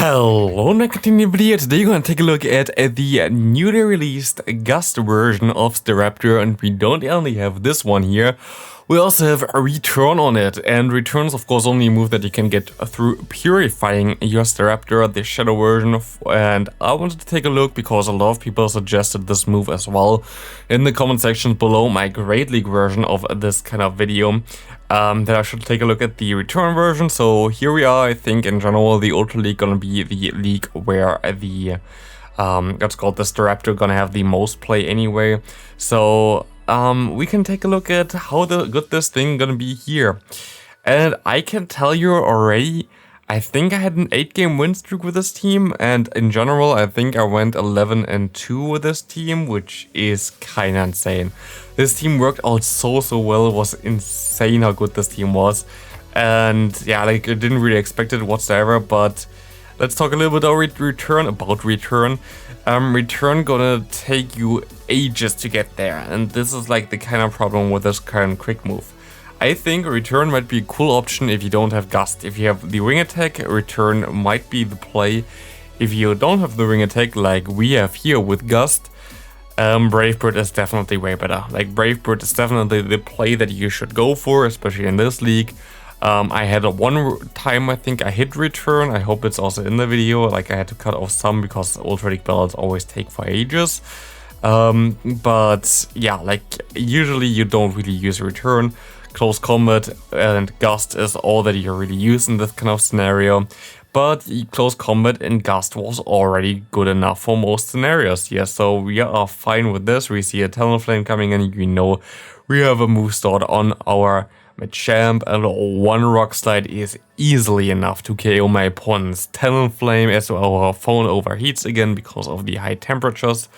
Hello, and I continue the video. Today we're going to take a look at the newly released Gust version of Staraptor, and we don't only have this one here, we also have a Return on it, and Return is of course only a move that you can get through purifying your Staraptor, the shadow version, and I wanted to take a look because a lot of people suggested this move as well in the comment section below my Great League version of this kind of video. That I should take a look at the Return version. So here we are. I think in general the Ultra League gonna be the league where the what's called the Staraptor gonna have the most play anyway. So we can take a look at how good this thing gonna be here. And I can tell you already, I think I had an 8-game win streak with this team, and in general I think I went 11-2 with this team, which is kinda insane. This team worked out so well. It was insane how good this team was, and yeah, like I didn't really expect it whatsoever. But let's talk a little bit about Return. Return gonna take you ages to get there, and this is like the kind of problem with this current quick move. I think Return might be a cool option if you don't have Gust. If you have the wing attack, Return might be the play. If you don't have the wing attack like we have here with Gust, Brave Bird is definitely way better. Like Brave Bird is definitely the play that you should go for, especially in this league. I had one time I think I hit Return. I hope it's also in the video. Like I had to cut off some because Ultra League battles always take for ages. But yeah, like usually you don't really use Return. Close combat and Gust is all that you really use in this kind of scenario. But close combat and Gust was already good enough for most scenarios here. So we are fine with this. We see a Talonflame coming in. You know we have a move start on our Machamp, and one Rock Slide is easily enough to KO my opponent's Talonflame as our phone overheats again because of the high temperatures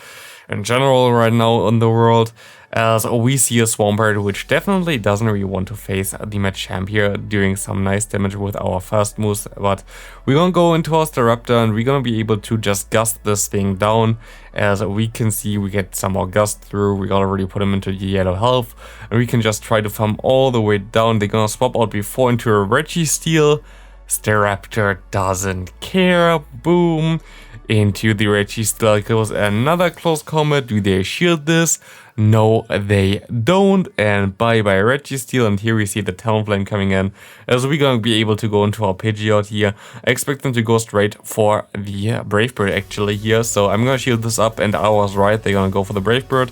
in general right now in the world. As we see a Swampert, which definitely doesn't really want to face the Machamp here, doing some nice damage with our first moves. But we're gonna go into our Staraptor and we're gonna be able to just Gust this thing down. As we can see, we get some more Gust through. We gotta really put him into the yellow health, and we can just try to farm all the way down. They're gonna swap out before into a Registeel. Staraptor doesn't care. Boom. Into the Registeel goes another close combat. Do they shield this? No, they don't. And bye bye Registeel. And here we see the Talonflame coming in, as we're gonna be able to go into our Pidgeot here. I expect them to go straight for the Brave Bird actually here. So I'm gonna shield this up, and I was right. They're gonna go for the Brave Bird.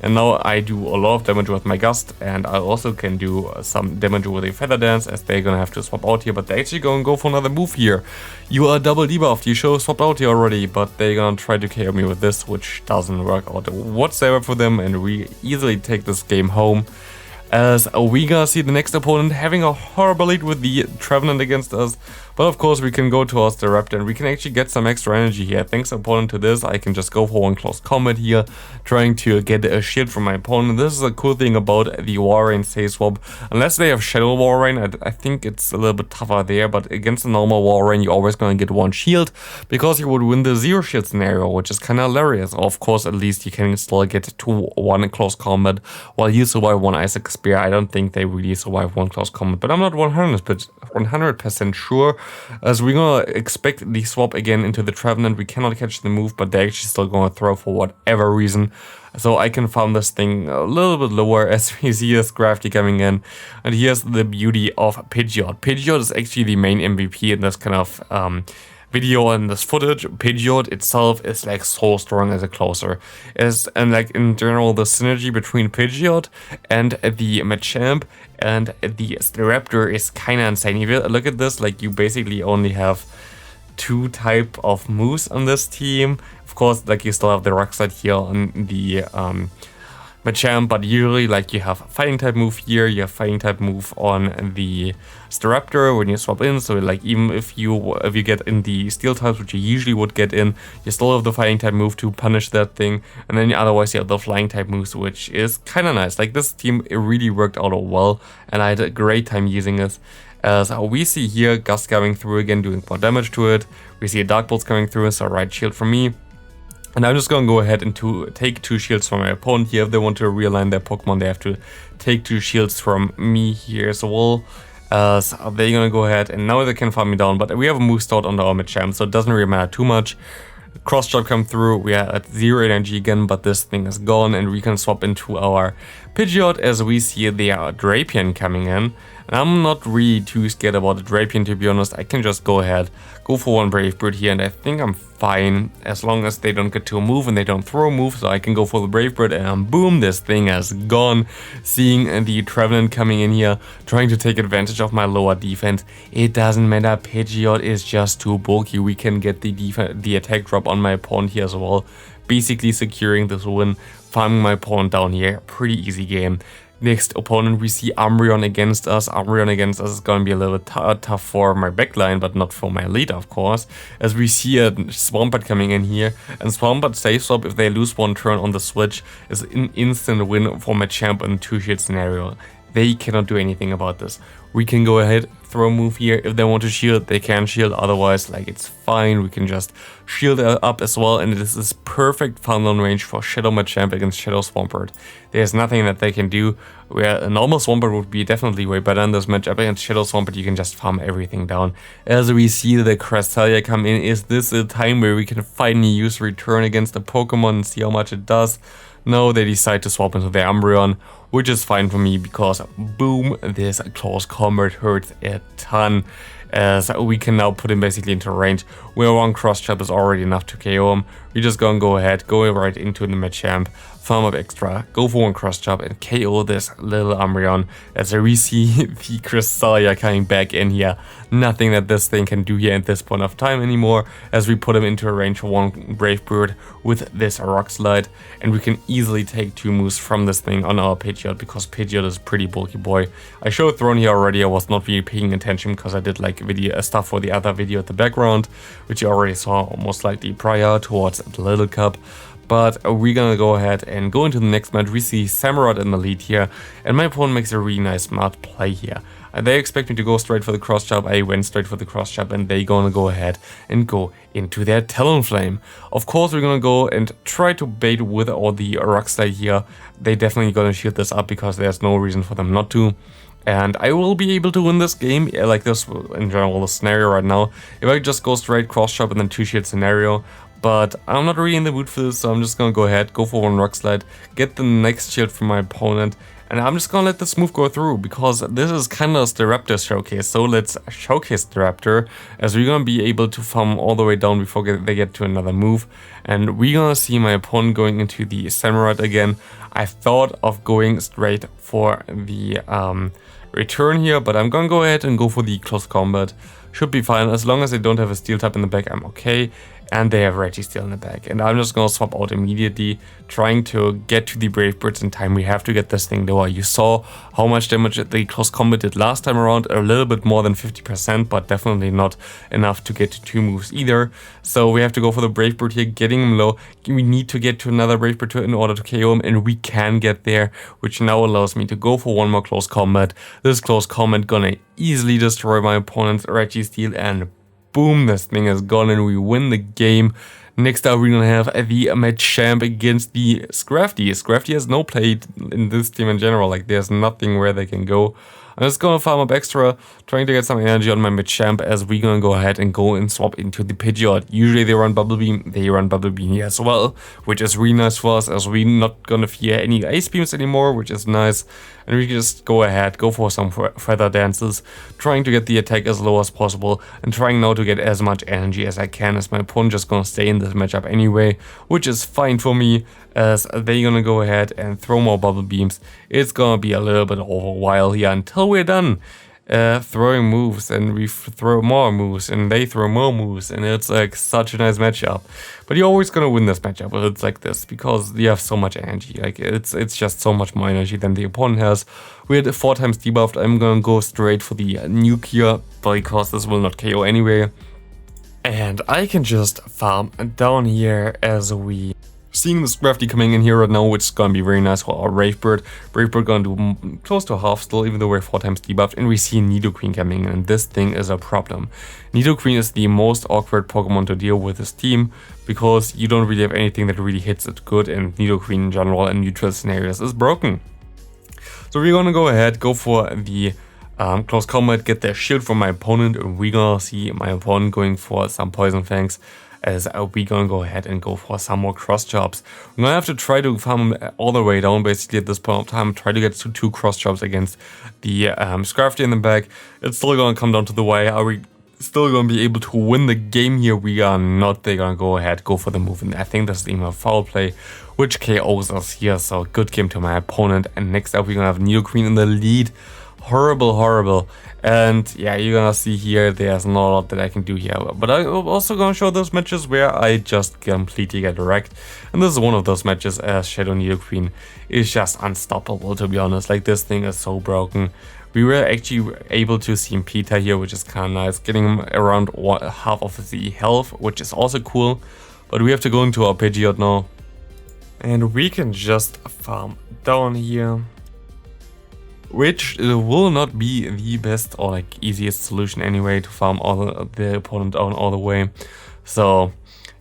And now I do a lot of damage with my Gust, and I also can do some damage with a Feather Dance, as they're gonna have to swap out here, but they're actually gonna go for another move here. You are double debuffed, you should have swapped out here already, but they're gonna try to KO me with this, which doesn't work out whatsoever for them, and we easily take this game home. As we gonna see the next opponent having a horrible lead with the Trevenant against us. But of course we can go to our Raptor and we can actually get some extra energy here. Thanks opponent to this, I can just go for one close combat here, trying to get a shield from my opponent. This is a cool thing about the Walrein Say Swap. Unless they have Shadow Walrein, I think it's a little bit tougher there, but against the normal Walrein you're always gonna get one shield, because you would win the zero shield scenario, which is kinda hilarious. Of course, at least you can still get to one close combat while you survive one Isaac Spear. I don't think they really survive one close combat, but I'm not 100% sure. As we're gonna expect the swap again into the Trevenant. We cannot catch the move, but they're actually still gonna throw for whatever reason. So I can farm this thing a little bit lower, as we see a Scrafty coming in. And here's the beauty of Pidgeot. Pidgeot is actually the main MVP in this kind of video and this footage. Pidgeot itself is like so strong as a closer. And like in general, the synergy between Pidgeot and the Machamp and the Staraptor is kind of insane. If you look at this, like you basically only have two type of moves on this team. Of course, like you still have the Rock Slide here on the Machamp, but usually like you have fighting type move here, you have fighting type move on the Staraptor when you swap in. So like even if you get in the steel types, which you usually would get in, you still have the fighting type move to punish that thing, and then otherwise you have the flying type moves, which is kind of nice. Like this team, it really worked out well, and I had a great time using it. As we see here, Gust coming through again, doing more damage to it. We see a Dark Bolts coming through, so right shield from me. And I'm just going to go ahead and take two shields from my opponent here. If they want to realign their Pokemon, they have to take two shields from me here as well. So they're gonna go ahead and now they can farm me down, but we have a move start on the Armored Champ, so it doesn't really matter too much. Cross chop come through, we are at 0 energy again, but this thing is gone and we can swap into our Pidgeot as we see the Drapion coming in. And I'm not really too scared about the Drapion, to be honest. I can just go ahead, go for one Brave Bird here, and I think I'm fine as long as they don't get to a move and they don't throw a move. So I can go for the Brave Bird and boom, this thing is gone. Seeing the Trevenant coming in here, trying to take advantage of my lower defense. It doesn't matter, Pidgeot is just too bulky. We can get the attack drop on my opponent here as well. Basically securing this win, farming my opponent down here. Pretty easy game. Next opponent, we see Umbreon against us. Umbreon against us is going to be a little bit tough for my backline, but not for my lead, of course. As we see a Swampert coming in here, and Swampert safe swap if they lose one turn on the switch is an instant win for my champ in a 2-shield scenario. They cannot do anything about this. We can go ahead, throw a move here. If they want to shield, they can shield. Otherwise, like, it's fine. We can just shield up as well. And this is perfect farm down range for Shadow Machamp against Shadow Swampert. There's nothing that they can do. Where a normal Swampert would be definitely way better in this matchup. Against Shadow Swampert, you can just farm everything down. As we see the Cresselia come in, is this a time where we can finally use Return against a Pokemon and see how much it does? No, they decide to swap into their Umbreon, which is fine for me because boom, this close combat hurts a ton, as we can now put him basically into range where one cross chop is already enough to KO him. We're just gonna go ahead, go right into the Machamp, farm up extra, go for one cross chop and KO this little Umbreon. As we see the Cresselia coming back in here. Nothing that this thing can do here at this point of time anymore, as we put him into a range for one Brave Bird with this Rock Slide, and we can easily take 2 moves from this thing on our Pidgeot because Pidgeot is a pretty bulky boy. I showed Throne here already. I was not really paying attention because I did like video stuff for the other video at the background, which you already saw most likely prior towards the Little Cup. But we're gonna go ahead and go into the next match. We see Samurott in the lead here, and my opponent makes a really nice smart play here. They expect me to go straight for the cross chop. I went straight for the cross chop, and they gonna go ahead and go into their Talonflame. Of course, we're gonna go and try to bait with all the Rock Slide here. They definitely gonna shield this up because there's no reason for them not to. And I will be able to win this game, like this in general, the scenario right now, if I just go straight cross chop and then 2-shield scenario. But I'm not really in the mood for this, so I'm just gonna go ahead, go for one Rock Slide, get the next shield from my opponent, and I'm just gonna let this move go through, because this is kind of the Raptor showcase. So let's showcase the Raptor, as we're gonna be able to farm all the way down before they get to another move. And we're gonna see my opponent going into the Samurott again. I thought of going straight for the return here, but I'm gonna go ahead and go for the close combat. Should be fine, as long as they don't have a steel type in the back, I'm okay. And they have Registeel in the back. And I'm just gonna swap out immediately, trying to get to the Brave Birds in time. We have to get this thing lower. You saw how much damage the close combat did last time around, a little bit more than 50%, but definitely not enough to get to 2 moves either. So we have to go for the Brave Bird here, getting him low. We need to get to another Brave Bird in order to KO him, and we can get there, which now allows me to go for one more close combat. This close combat gonna easily destroy my opponent's Registeel, and boom, this thing is gone and we win the game. Next up, we're gonna have the Machamp against the Scrafty. Scrafty has no play in this team in general, like there's nothing where they can go. I'm just gonna farm up extra, trying to get some energy on my Machamp, as we're gonna go ahead and go and swap into the Pidgeot. Usually they run Bubble Beam, they run Bubble Beam here as well, which is really nice for us, as we're not gonna fear any Ice Beams anymore, which is nice. And we can just go ahead, go for some Feather Dances, trying to get the attack as low as possible, and trying now to get as much energy as I can, as my opponent just gonna stay in this matchup anyway, which is fine for me, as they're gonna go ahead and throw more Bubble Beams. It's gonna be a little bit of a while here until we're done throwing moves, and we throw more moves, and they throw more moves, and it's like such a nice matchup. But you're always gonna win this matchup if it's like this, because you have so much energy. Like it's just so much more energy than the opponent has. We're 4 times debuffed. I'm gonna go straight for the nuke here, because this will not KO anyway. And I can just farm down here, as we seeing the Scrafty coming in here right now, which is gonna be very nice for our Brave Bird. Brave Bird gonna do close to half still, even though we're 4 times debuffed. And we see Nidoqueen coming in, and this thing is a problem. Nidoqueen is the most awkward Pokemon to deal with this team, because you don't really have anything that really hits it good, and Nidoqueen in general in neutral scenarios is broken. So we're gonna go ahead, go for the close combat, get their shield from my opponent, and we gonna see my opponent going for some Poison Fangs, as we gonna go ahead and go for some more cross chops. I'm gonna have to try to farm all the way down basically at this point of time, try to get to 2 cross chops against the Scrafty in the back. It's still gonna come down to the wire. Are we still gonna be able to win the game here? We are not. They're gonna go ahead, go for the move, and I think this is even a foul play, which KOs us here. So good game to my opponent. And next up we're gonna have Nidoqueen in the lead. Horrible. And yeah, you're gonna see here there's not a lot that I can do here, but I'm also gonna show those matches where I just completely get wrecked, and this is one of those matches as Shadow Nidoqueen is just unstoppable, to be honest. Like, this thing is so broken. We were actually able to see Peter here, which is kind of nice, getting him around half of the health, which is also cool. But we have to go into our Pidgeot now, and we can just farm down here, which will not be the best or like easiest solution anyway, to farm all the opponent down all the way. So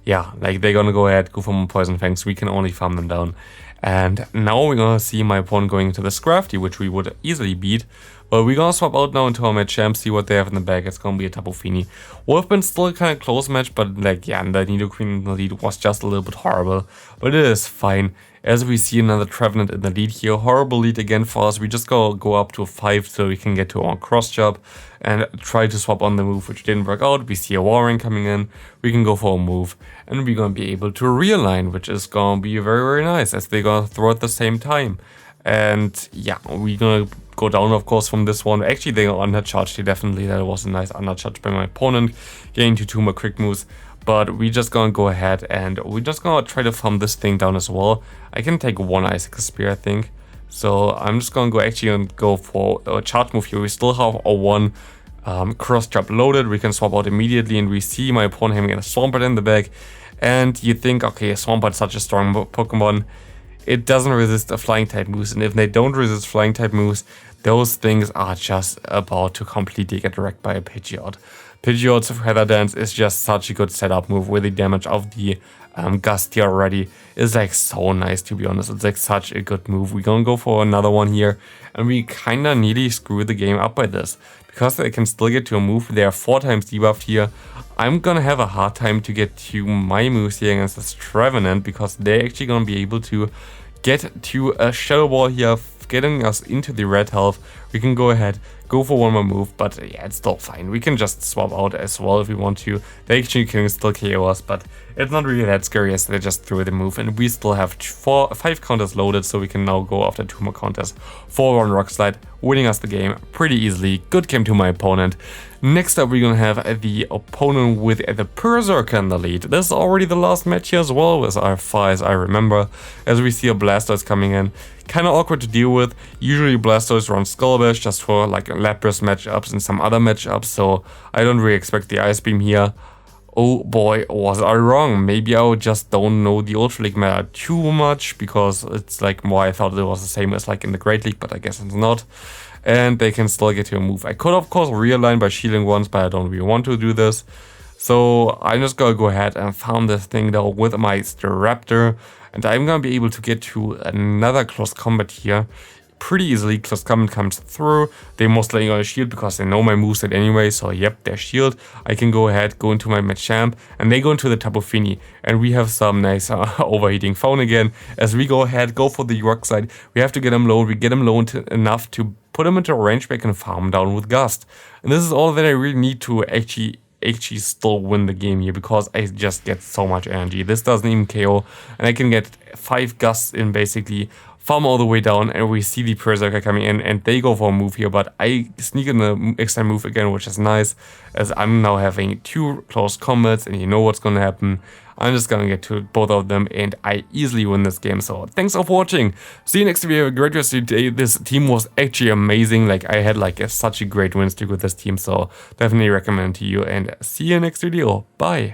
yeah, like, they're gonna go ahead, go for more Poison Fangs, we can only farm them down. And now we're gonna see my opponent going into the Scrafty, which we would easily beat. But we're gonna swap out now into our Machamp, see what they have in the bag. It's gonna be a Tapu Fini. Would have been still a kind of close match, but like, yeah, the Nidoqueen in the lead was just a little bit horrible. But it is fine. As we see another Trevenant in the lead here. Horrible lead again for us. We just go up to 5 so we can get to our cross chop and try to swap on the move, which didn't work out. We see a Warring coming in. We can go for a move, and we're gonna be able to realign, which is gonna be very nice, as they're gonna throw at the same time. And yeah, we're gonna go down, of course, from this one. Actually, they are undercharged here, definitely. That was a nice undercharge by my opponent, getting to 2 more quick moves. But we're just gonna go ahead and we're just gonna try to farm this thing down as well. I can take 1 Icicle Spear, I think. So I'm just gonna go for a charge move here. We still have a 1 cross chop loaded. We can swap out immediately, and we see my opponent having a Swampert in the back. And you think, okay, Swampert's such a strong Pokemon. It doesn't resist the flying type moves, and if they don't resist flying type moves, those things are just about to completely get wrecked by a Pidgeot. Pidgeot's Feather Dance is just such a good setup move with the damage of the Gust here already. It's like so nice, to be honest. It's like such a good move. We're gonna go for another one here, and we kinda nearly screw the game up by this, because they can still get to a move. They are 4 times debuffed here. I'm gonna have a hard time to get to my moves here against this Trevenant, because they're actually gonna be able to get to a Shadow Ball here, getting us into the red health. We can go ahead, go for 1 more move, but yeah, it's still fine. We can just swap out as well if we want to. They actually can still KO us, but it's not really that scary, as they just threw the move, and we still have 5 counters loaded, so we can now go after 2 more counters for 1 Rock Slide, winning us the game pretty easily. Good game to my opponent. Next up, we're gonna have the opponent with the Berserker in the lead. This is already the last match here as well, as far as I remember, as we see a Blastoise coming in. Kind of awkward to deal with. Usually Blastoise runs Skull Bash just for like Lapras matchups and some other matchups, so I don't really expect the Ice Beam here. Oh boy, was I wrong. Maybe I just don't know the Ultra League meta too much, because it's like more, I thought it was the same as like in the Great League, but I guess it's not. And they can still get to a move. I could of course realign by shielding once, but I don't really want to do this. So I'm just gonna go ahead and farm this thing though with my Staraptor, and I'm gonna be able to get to another close combat here pretty easily. Close combat comes through. They mostly gonna shield because they know my moveset anyway, so yep, they're shield. I can go ahead, go into my Machamp, and they go into the Tapu Fini, and we have some nice overheating phone again. As we go ahead, go for the Rock Side, we have to get him low. We get him low enough to put him into a range back and farm down with Gust. And this is all that I really need to actually still win the game here, because I just get so much energy. This doesn't even KO, and I can get 5 Gusts in basically, farm all the way down, and we see the Berserker coming in, and they go for a move here, but I sneak in the extra move again, which is nice, as I'm now having 2 close combats, and you know what's gonna happen. I'm just gonna get to both of them, and I easily win this game. So thanks for watching. See you next video. Have a great rest of your day. This team was actually amazing. Like, I had like such a great win streak with this team, so definitely recommend to you, and see you next video. Bye.